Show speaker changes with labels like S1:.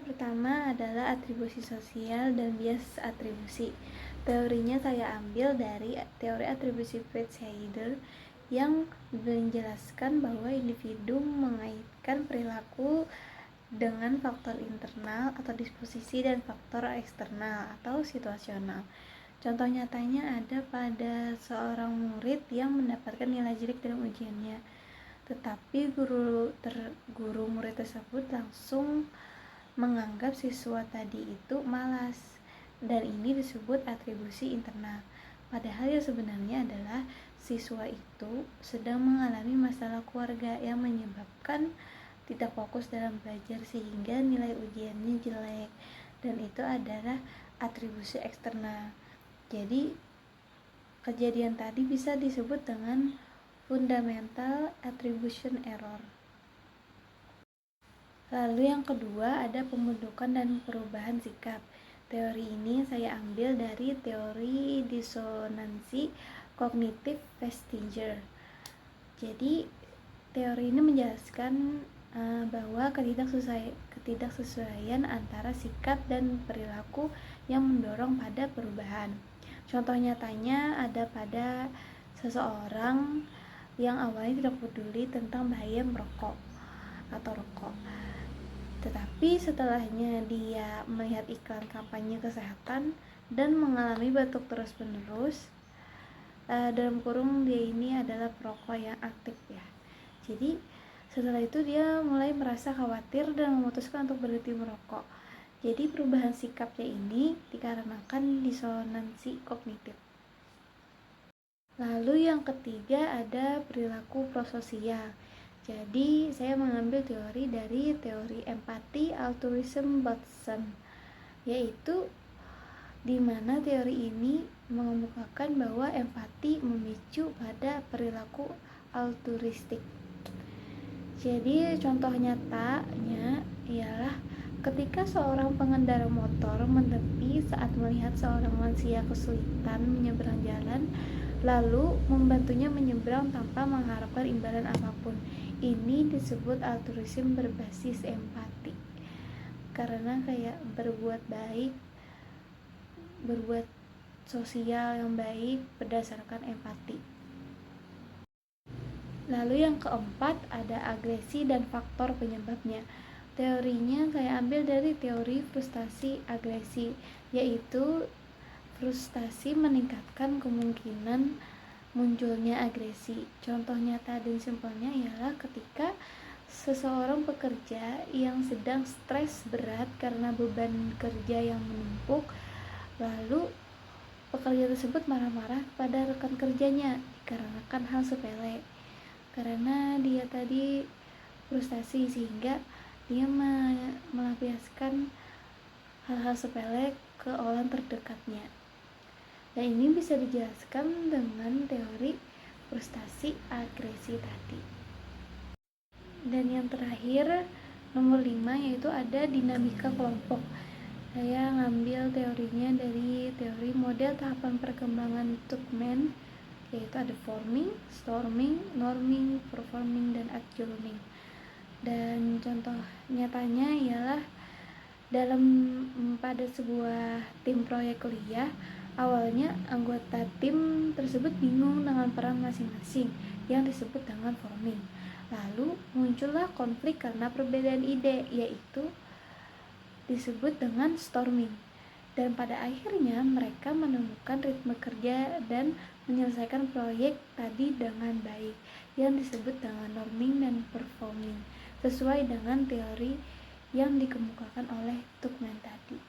S1: pertama adalah atribusi sosial dan bias atribusi. Teorinya saya ambil dari teori atribusi Pratchett yang menjelaskan bahwa individu mengaitkan perilaku dengan faktor internal atau disposisi dan faktor eksternal atau situasional. Contoh nyatanya ada pada seorang murid yang mendapatkan nilai jelek dalam ujiannya, tetapi guru murid tersebut langsung menganggap siswa tadi itu malas, dan ini disebut atribusi internal. Padahal yang sebenarnya adalah siswa itu sedang mengalami masalah keluarga yang menyebabkan tidak fokus dalam belajar sehingga nilai ujiannya jelek, dan itu adalah atribusi eksternal. Jadi kejadian tadi bisa disebut dengan fundamental attribution error. Lalu yang kedua ada pembentukan dan perubahan sikap. Teori ini saya ambil dari teori disonansi kognitif Festinger. Jadi teori ini menjelaskan bahwa ketidaksesuaian antara sikap dan perilaku yang mendorong pada perubahan. Contoh nyatanya ada pada seseorang yang awalnya tidak peduli tentang bahaya merokok atau rokok, tetapi setelahnya dia melihat iklan kampanye kesehatan dan mengalami batuk terus-menerus, dalam kurung dia ini adalah perokok yang aktif ya. Jadi setelah itu dia mulai merasa khawatir dan memutuskan untuk berhenti merokok. Jadi perubahan sikapnya ini dikarenakan disonansi kognitif. Lalu yang ketiga ada perilaku prososial. Jadi saya mengambil teori dari teori empati altruism Batson, yaitu di mana teori ini mengemukakan bahwa empati memicu pada perilaku altruistik. Jadi contoh nyatanya ialah ketika seorang pengendara motor menepi saat melihat seorang lansia kesulitan menyeberang jalan, lalu membantunya menyeberang tanpa mengharapkan imbalan apapun. Ini disebut altruisme berbasis empati, karena kayak berbuat baik, berbuat sosial yang baik berdasarkan empati. Lalu yang keempat ada agresi dan faktor penyebabnya. Teorinya saya ambil dari teori frustasi agresi, yaitu frustasi meningkatkan kemungkinan munculnya agresi. Contoh nyata dan simpelnya ialah ketika seseorang pekerja yang sedang stres berat karena beban kerja yang menumpuk, lalu pekerja tersebut marah-marah pada rekan kerjanya dikarenakan hal sepele, karena dia tadi frustasi sehingga dia melampiaskan hal-hal sepele ke orang terdekatnya. Dan ini bisa dijelaskan dengan teori frustasi agresi tadi. Dan yang terakhir nomor 5 yaitu ada dinamika kelompok. Saya ngambil teorinya dari teori model tahapan perkembangan Tuckman, yaitu ada forming, storming, norming, performing, dan adjourning. Dan contoh nyatanya ialah pada sebuah tim proyek kuliah, awalnya anggota tim tersebut bingung dengan peran masing-masing yang disebut dengan forming. Lalu muncullah konflik karena perbedaan ide, yaitu disebut dengan storming. Dan pada akhirnya mereka menemukan ritme kerja dan menyelesaikan proyek tadi dengan baik, yang disebut dengan norming dan performing, sesuai dengan teori yang dikemukakan oleh Tuckman tadi.